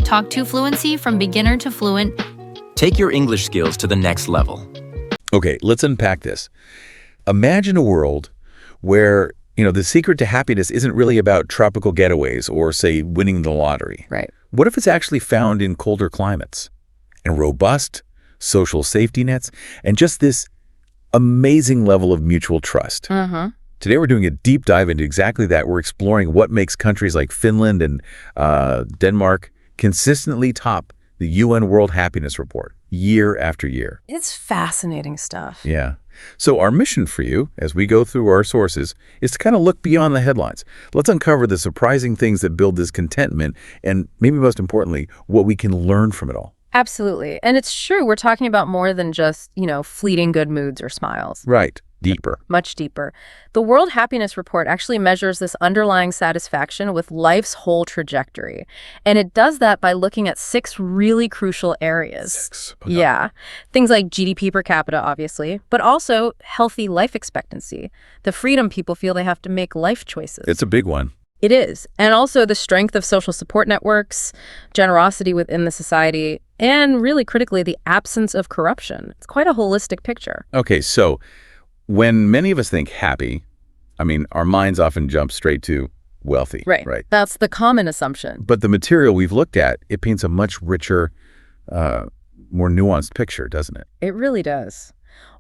Talk to Fluency from beginner to fluent. Take your English skills to the next level. Okay, let's unpack this. Imagine a world where, the secret to happiness isn't really about tropical getaways or, say, winning the lottery. Right. What if it's actually found in colder climates and robust social safety nets and just this amazing level of mutual trust? Today, we're doing a deep dive into exactly that. We're exploring what makes countries like Finland and Denmark consistently top the UN World Happiness Report year after year. It's fascinating stuff. Yeah. So our mission for you, as we go through our sources, is to kind of look beyond the headlines. Let's uncover the surprising things that build this contentment and, maybe most importantly, what we can learn from it all. Absolutely. And it's true, we're talking about more than just, fleeting good moods or smiles. Right. Deeper. Much deeper. The World Happiness Report actually measures this underlying satisfaction with life's whole trajectory. And it does that by looking at 6 really crucial areas. 6. Okay. Yeah. Things like GDP per capita, obviously, but also healthy life expectancy, the freedom people feel they have to make life choices. It's a big one. It is. And also the strength of social support networks, generosity within the society, and really critically, the absence of corruption. It's quite a holistic picture. Okay, so when many of us think happy, our minds often jump straight to wealthy. Right. That's the common assumption. But the material we've looked at, it paints a much richer, more nuanced picture, doesn't it? It really does.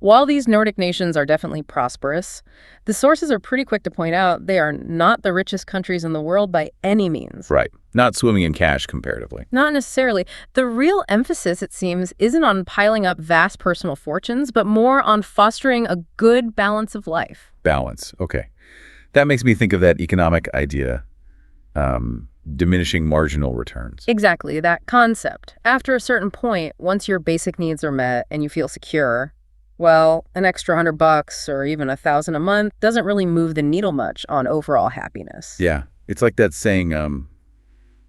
While these Nordic nations are definitely prosperous, the sources are pretty quick to point out they are not the richest countries in the world by any means. Right. Not swimming in cash comparatively. Not necessarily. The real emphasis, it seems, isn't on piling up vast personal fortunes, but more on fostering a good balance of life. Balance. Okay. That makes me think of that economic idea, diminishing marginal returns. Exactly, that concept. After a certain point, once your basic needs are met and you feel secure, well, an extra $100 or even $1,000 a month doesn't really move the needle much on overall happiness. Yeah. It's like that saying,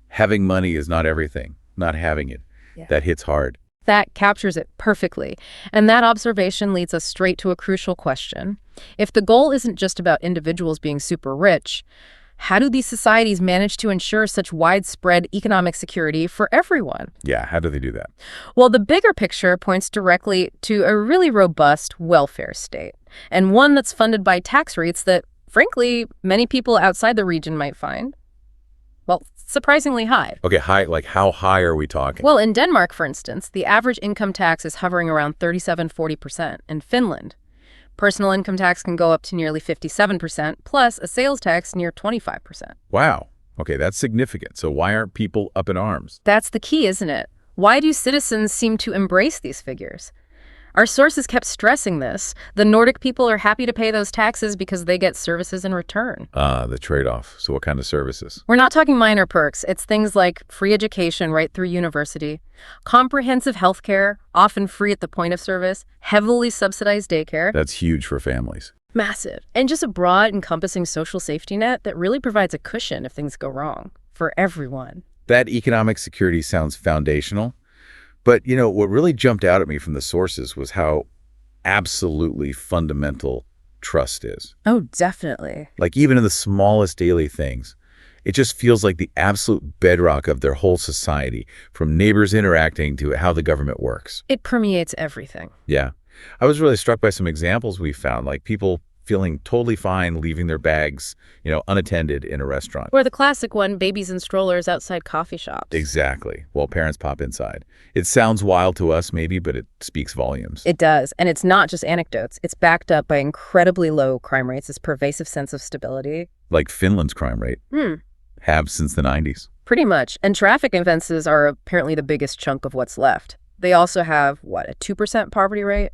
having money is not everything, not having it. Yeah. That hits hard. That captures it perfectly. And that observation leads us straight to a crucial question. If the goal isn't just about individuals being super rich, how do these societies manage to ensure such widespread economic security for everyone? Yeah, how do they do that? Well, the bigger picture points directly to a really robust welfare state, and one that's funded by tax rates that, frankly, many people outside the region might find, well, surprisingly high. Okay, high, like how high are we talking? Well, in Denmark, for instance, the average income tax is hovering around 37–40%. In Finland, personal income tax can go up to nearly 57%, plus a sales tax near 25%. Wow. Okay, that's significant. So why aren't people up in arms? That's the key, isn't it? Why do citizens seem to embrace these figures? Our sources kept stressing this. The Nordic people are happy to pay those taxes because they get services in return. The trade-off. So what kind of services? We're not talking minor perks. It's things like free education right through university, comprehensive health care, often free at the point of service, heavily subsidized daycare. That's huge for families. Massive. And just a broad, encompassing social safety net that really provides a cushion if things go wrong for everyone. That economic security sounds foundational. But, what really jumped out at me from the sources was how absolutely fundamental trust is. Oh, definitely. Like even in the smallest daily things, it just feels like the absolute bedrock of their whole society, from neighbors interacting to how the government works. It permeates everything. Yeah. I was really struck by some examples we found, like people feeling totally fine leaving their bags, unattended in a restaurant. Or the classic one, babies in strollers outside coffee shops. Exactly. While parents pop inside. It sounds wild to us maybe, but it speaks volumes. It does. And it's not just anecdotes. It's backed up by incredibly low crime rates, this pervasive sense of stability. Like Finland's crime rate. Have since the 90s. Pretty much. And traffic offenses are apparently the biggest chunk of what's left. They also have, a 2% poverty rate?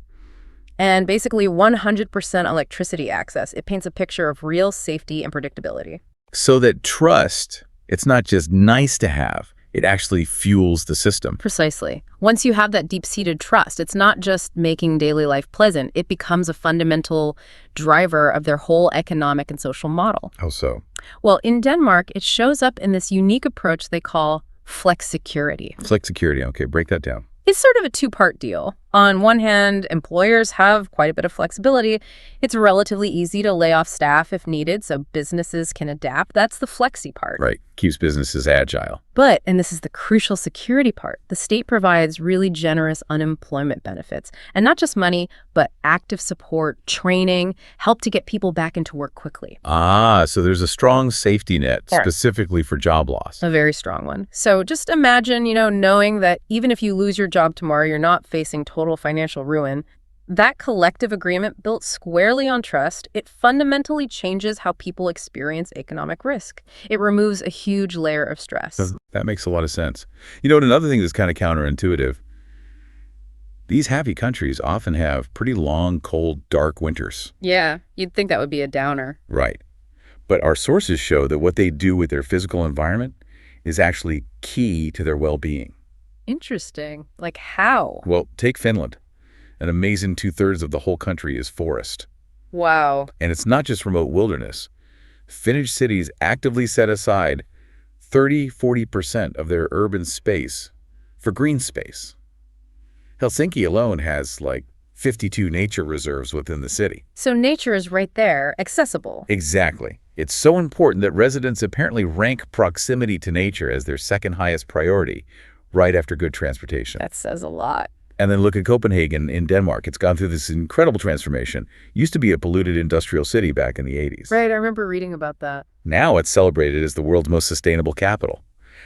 And basically 100% electricity access. It paints a picture of real safety and predictability. So that trust, it's not just nice to have, it actually fuels the system. Precisely. Once you have that deep-seated trust, it's not just making daily life pleasant. It becomes a fundamental driver of their whole economic and social model. How so? Well, in Denmark, it shows up in this unique approach they call flexicurity. Flexicurity, okay, break that down. It's sort of a two-part deal. On one hand, employers have quite a bit of flexibility. It's relatively easy to lay off staff if needed, so businesses can adapt. That's the flexi part. Right. Keeps businesses agile. But, and this is the crucial security part, the state provides really generous unemployment benefits. And not just money, but active support, training, help to get people back into work quickly. Ah, so there's a strong safety net Right. specifically for job loss. A very strong one. So just imagine, knowing that even if you lose your job tomorrow, you're not facing total financial ruin. That collective agreement built squarely on trust, it fundamentally changes how people experience economic risk. It removes a huge layer of stress. That makes a lot of sense. And another thing that's kind of counterintuitive, these happy countries often have pretty long, cold, dark winters. Yeah, you'd think that would be a downer. Right. But our sources show that what they do with their physical environment is actually key to their well-being. Interesting. Like how? Well, take Finland. An amazing 2/3 of the whole country is forest. Wow. And it's not just remote wilderness. Finnish cities actively set aside 30–40% of their urban space for green space. Helsinki alone has like 52 nature reserves within the city. So nature is right there, accessible. Exactly. It's so important that residents apparently rank proximity to nature as their second highest priority, right after good transportation. That says a lot. And then look at Copenhagen in Denmark. It's gone through this incredible transformation. Used to be a polluted industrial city back in the 80s. Right, I remember reading about that. Now it's celebrated as the world's most sustainable capital.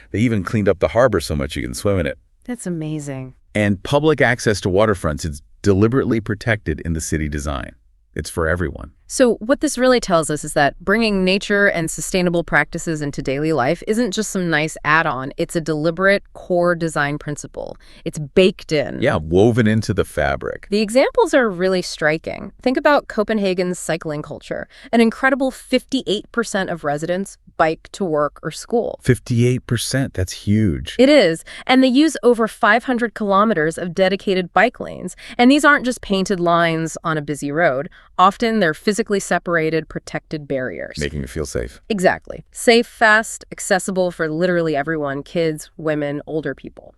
They even cleaned up the harbor so much you can swim in it. That's amazing. And public access to waterfronts is deliberately protected in the city design. It's for everyone. So what this really tells us is that bringing nature and sustainable practices into daily life isn't just some nice add-on. It's a deliberate core design principle. It's baked in. Yeah, woven into the fabric. The examples are really striking. Think about Copenhagen's cycling culture. An incredible 58% of residents bike to work or school. 58%, that's huge. It is. And they use over 500 kilometers of dedicated bike lanes. And these aren't just painted lines on a busy road. Often they're physically separated, protected barriers. Making it feel safe. Exactly. Safe, fast, accessible for literally everyone, kids, women, older people.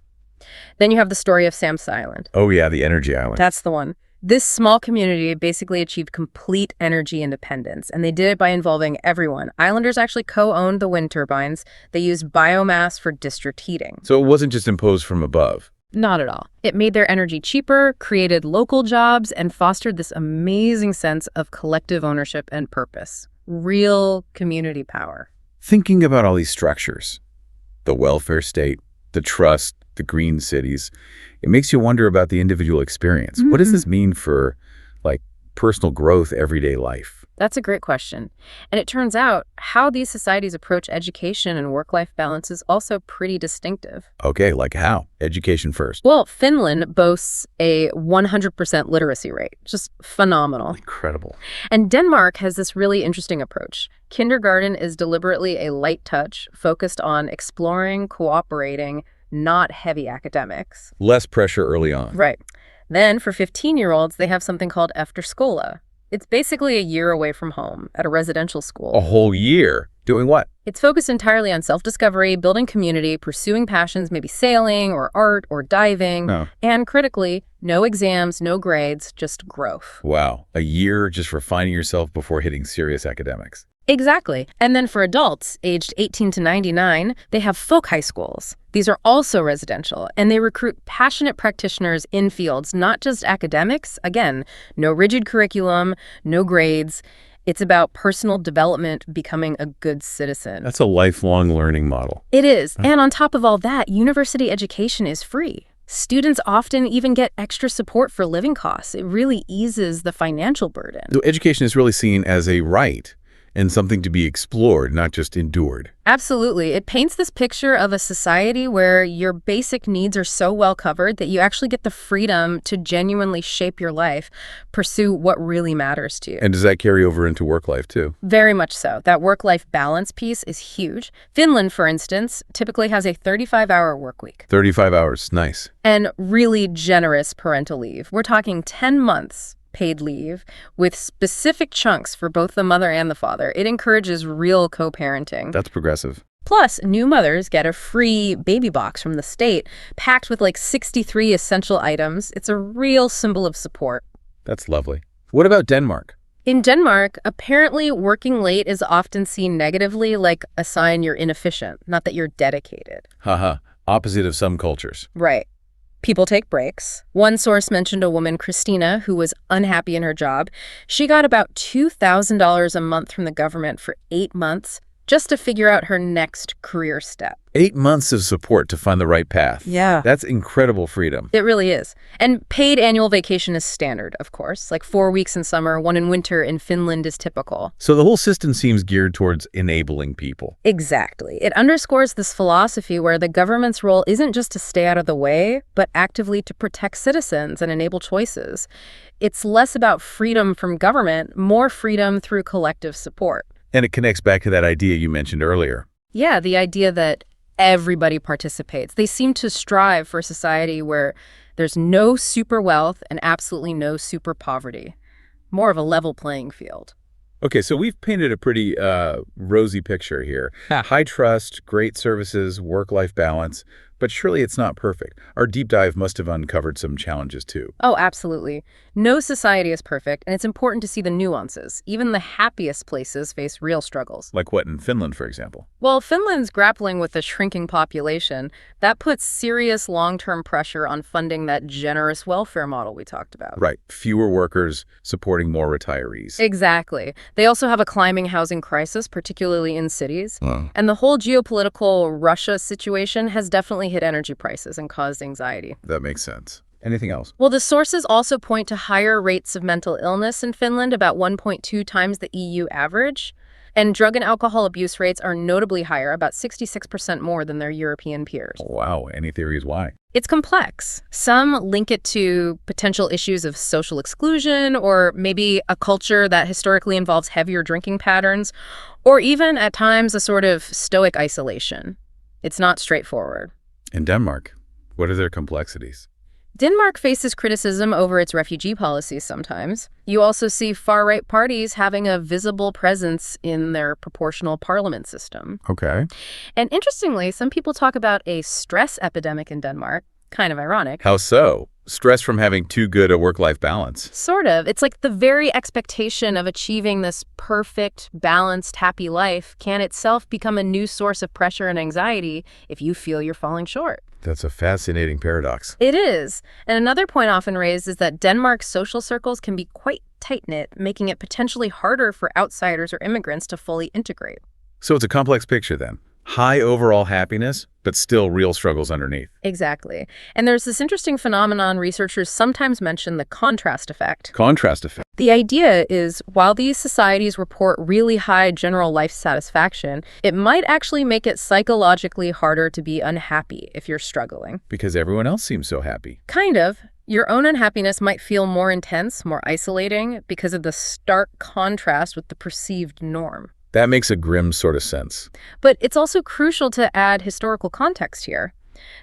Then you have the story of Sam's Island. Oh yeah, the energy island. That's the one. This small community basically achieved complete energy independence, and they did it by involving everyone. Islanders actually co-owned the wind turbines. They used biomass for district heating. So it wasn't just imposed from above. Not at all. It made their energy cheaper, created local jobs, and fostered this amazing sense of collective ownership and purpose. Real community power. Thinking about all these structures, the welfare state, the trust, the green cities, it makes you wonder about the individual experience. What does this mean for, personal growth, everyday life? That's a great question. And it turns out how these societies approach education and work-life balance is also pretty distinctive. Okay, like how? Education first. Well, Finland boasts a 100% literacy rate. Just phenomenal. Incredible. And Denmark has this really interesting approach. Kindergarten is deliberately a light touch focused on exploring, cooperating, not heavy academics. Less pressure early on. Right. Then for 15-year-olds, they have something called Efterskola. It's basically a year away from home at a residential school. A whole year? Doing what? It's focused entirely on self-discovery, building community, pursuing passions, maybe sailing or art or diving. No. And critically, no exams, no grades, just growth. Wow. A year just refining yourself before hitting serious academics. Exactly. And then for adults, aged 18 to 99, they have folk high schools. These are also residential, and they recruit passionate practitioners in fields, not just academics. Again, no rigid curriculum, no grades. It's about personal development, becoming a good citizen. That's a lifelong learning model. It is. And on top of all that, university education is free. Students often even get extra support for living costs. It really eases the financial burden. So education is really seen as a right and something to be explored, not just endured. Absolutely. It paints this picture of a society where your basic needs are so well covered that you actually get the freedom to genuinely shape your life, pursue what really matters to you. And does that carry over into work life too? Very much so. That work-life balance piece is huge. Finland, for instance, typically has a 35-hour work week. 35 hours, nice. And really generous parental leave. We're talking 10 months paid leave with specific chunks for both the mother and the father. It encourages real co-parenting. That's progressive. Plus, new mothers get a free baby box from the state, packed with like 63 essential items. It's a real symbol of support. That's lovely. What about Denmark? In Denmark, apparently working late is often seen negatively, like a sign you're inefficient, not that you're dedicated. Haha, opposite of some cultures. Right. People take breaks. One source mentioned a woman, Christina, who was unhappy in her job. She got about $2,000 a month from the government for 8 months just to figure out her next career step. 8 months of support to find the right path. Yeah. That's incredible freedom. It really is. And paid annual vacation is standard, of course. Like 4 weeks in summer, 1 in winter in Finland is typical. So the whole system seems geared towards enabling people. Exactly. It underscores this philosophy where the government's role isn't just to stay out of the way, but actively to protect citizens and enable choices. It's less about freedom from government, more freedom through collective support. And it connects back to that idea you mentioned earlier. Yeah, the idea that everybody participates. They seem to strive for a society where there's no super wealth and absolutely no super poverty. More of a level playing field. Okay, so we've painted a pretty rosy picture here. High trust, great services, work-life balance, but surely it's not perfect. Our deep dive must have uncovered some challenges too. Oh, absolutely. No society is perfect, and it's important to see the nuances. Even the happiest places face real struggles. Like what in Finland, for example? Well, Finland's grappling with a shrinking population. That puts serious long-term pressure on funding that generous welfare model we talked about. Right, fewer workers supporting more retirees. Exactly. They also have a climbing housing crisis, particularly in cities. Wow. And the whole geopolitical Russia situation has definitely hit energy prices and caused anxiety. That makes sense. Anything else? Well, the sources also point to higher rates of mental illness in Finland, about 1.2 times the EU average. And drug and alcohol abuse rates are notably higher, about 66% more than their European peers. Wow, any theories why? It's complex. Some link it to potential issues of social exclusion, or maybe a culture that historically involves heavier drinking patterns, or even at times a sort of stoic isolation. It's not straightforward. In Denmark, what are their complexities? Denmark faces criticism over its refugee policies sometimes. You also see far-right parties having a visible presence in their proportional parliament system. Okay. And interestingly, some people talk about a stress epidemic in Denmark. Kind of ironic. How so? Stress from having too good a work-life balance. Sort of. It's like the very expectation of achieving this perfect, balanced, happy life can itself become a new source of pressure and anxiety if you feel you're falling short. That's a fascinating paradox. It is. And another point often raised is that Denmark's social circles can be quite tight-knit, making it potentially harder for outsiders or immigrants to fully integrate. So it's a complex picture then. High overall happiness, but still real struggles underneath. Exactly. And there's this interesting phenomenon researchers sometimes mention, the contrast effect. Contrast effect. The idea is, while these societies report really high general life satisfaction, it might actually make it psychologically harder to be unhappy if you're struggling. Because everyone else seems so happy. Kind of. Your own unhappiness might feel more intense, more isolating, because of the stark contrast with the perceived norm. That makes a grim sort of sense. But it's also crucial to add historical context here.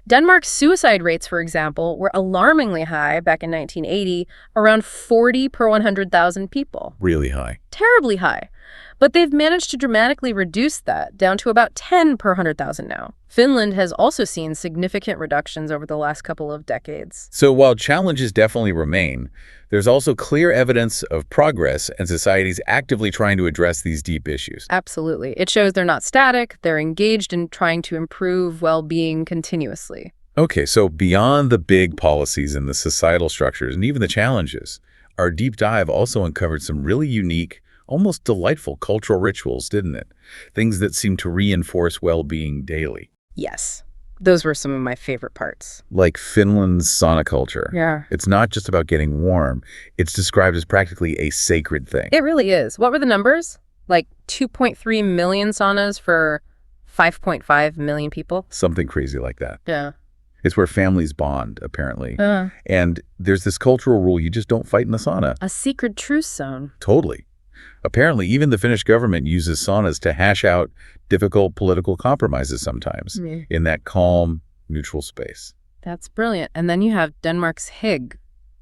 Denmark's suicide rates, for example, were alarmingly high back in 1980, around 40 per 100,000 people. Really high. Terribly high. But they've managed to dramatically reduce that down to about 10 per 100,000 now. Finland has also seen significant reductions over the last couple of decades. So while challenges definitely remain, there's also clear evidence of progress and societies actively trying to address these deep issues. Absolutely. It shows they're not static, they're engaged in trying to improve well-being continuously. Okay, so beyond the big policies and the societal structures and even the challenges, our deep dive also uncovered some really unique, almost delightful cultural rituals, didn't it? Things that seem to reinforce well-being daily. Yes. Those were some of my favorite parts. Like Finland's sauna culture. Yeah. It's not just about getting warm. It's described as practically a sacred thing. It really is. What were the numbers? Like 2.3 million saunas for 5.5 million people? Something crazy like that. Yeah. It's where families bond, apparently. And there's this cultural rule, you just don't fight in the sauna. A secret truce zone. Totally. Apparently, even the Finnish government uses saunas to hash out difficult political compromises sometimes in that calm, neutral space. That's brilliant. And then you have Denmark's hygge.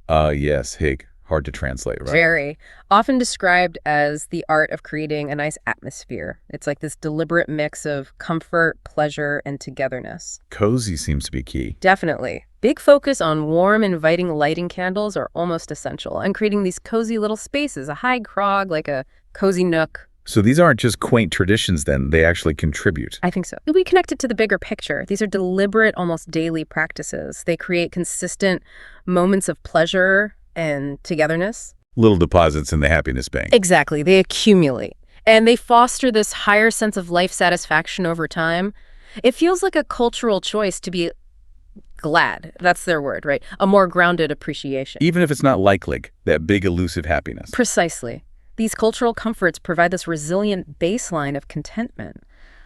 Yes, hygge. Hard to translate, right? Very. Often described as the art of creating a nice atmosphere. It's like this deliberate mix of comfort, pleasure, and togetherness. Cozy seems to be key. Definitely. Big focus on warm, inviting lighting candles are almost essential, and creating these cozy little spaces, a high crog, like a cozy nook. So these aren't just quaint traditions then, they actually contribute. I think so. We connect it to the bigger picture. These are deliberate, almost daily practices. They create consistent moments of pleasure and togetherness. Little deposits in the happiness bank. Exactly. They accumulate. And they foster this higher sense of life satisfaction over time. It feels like a cultural choice to be glad. That's their word, right? A more grounded appreciation. Even if it's not like that big elusive happiness. Precisely. These cultural comforts provide this resilient baseline of contentment,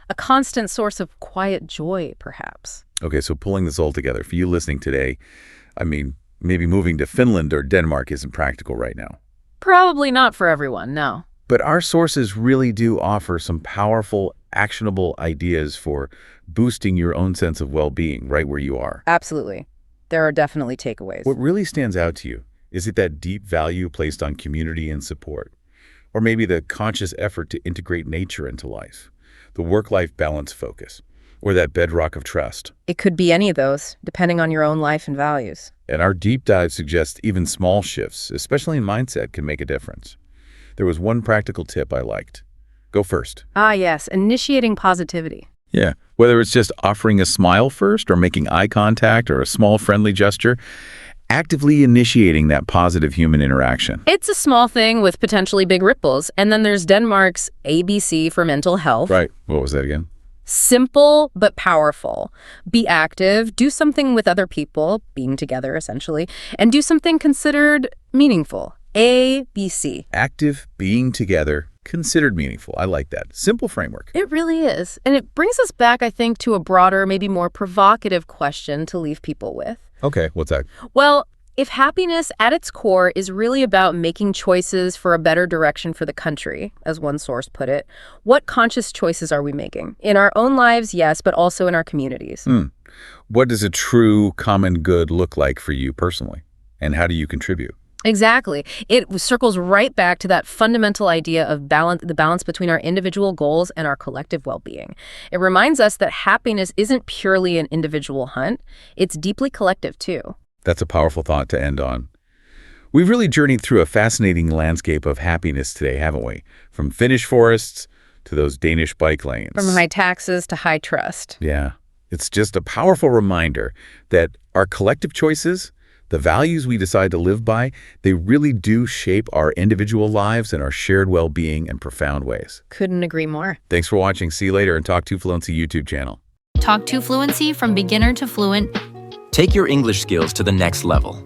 a constant source of quiet joy, perhaps. Okay, so pulling this all together, for you listening today, I mean, maybe moving to Finland or Denmark isn't practical right now. Probably not for everyone, no. But our sources really do offer some powerful, actionable ideas for boosting your own sense of well-being right where you are. Absolutely. There are definitely takeaways. What really stands out to you? Is it that deep value placed on community and support? Or maybe the conscious effort to integrate nature into life? The work-life balance focus? Or that bedrock of trust? It could be any of those, depending on your own life and values. And our deep dive suggests even small shifts, especially in mindset, can make a difference. There was one practical tip I liked. Go first. Ah, yes, initiating positivity. Yeah, whether it's just offering a smile first or making eye contact or a small friendly gesture, actively initiating that positive human interaction. It's a small thing with potentially big ripples. And then there's Denmark's ABC for mental health. Right. What was that again? Simple but powerful. Be active, do something with other people, being together essentially, and do something considered meaningful. ABC. Active, being together, considered meaningful. I like that. Simple framework. It really is. And it brings us back, I think, to a broader, maybe more provocative question to leave people with. Okay, what's that? Well, if happiness at its core is really about making choices for a better direction for the country, as one source put it, what conscious choices are we making? In our own lives, yes, but also in our communities. What does a true common good look like for you personally? And how do you contribute? Exactly. It circles right back to that fundamental idea of the balance between our individual goals and our collective well-being. It reminds us that happiness isn't purely an individual hunt. It's deeply collective, too. That's a powerful thought to end on. We've really journeyed through a fascinating landscape of happiness today, haven't we? From Finnish forests to those Danish bike lanes. From high taxes to high trust. Yeah. It's just a powerful reminder that our collective choices, the values we decide to live by, they really do shape our individual lives and our shared well-being in profound ways. Couldn't agree more. Thanks for watching. See you later, and Talk to Fluency YouTube channel. Talk to Fluency from beginner to fluent. Take your English skills to the next level.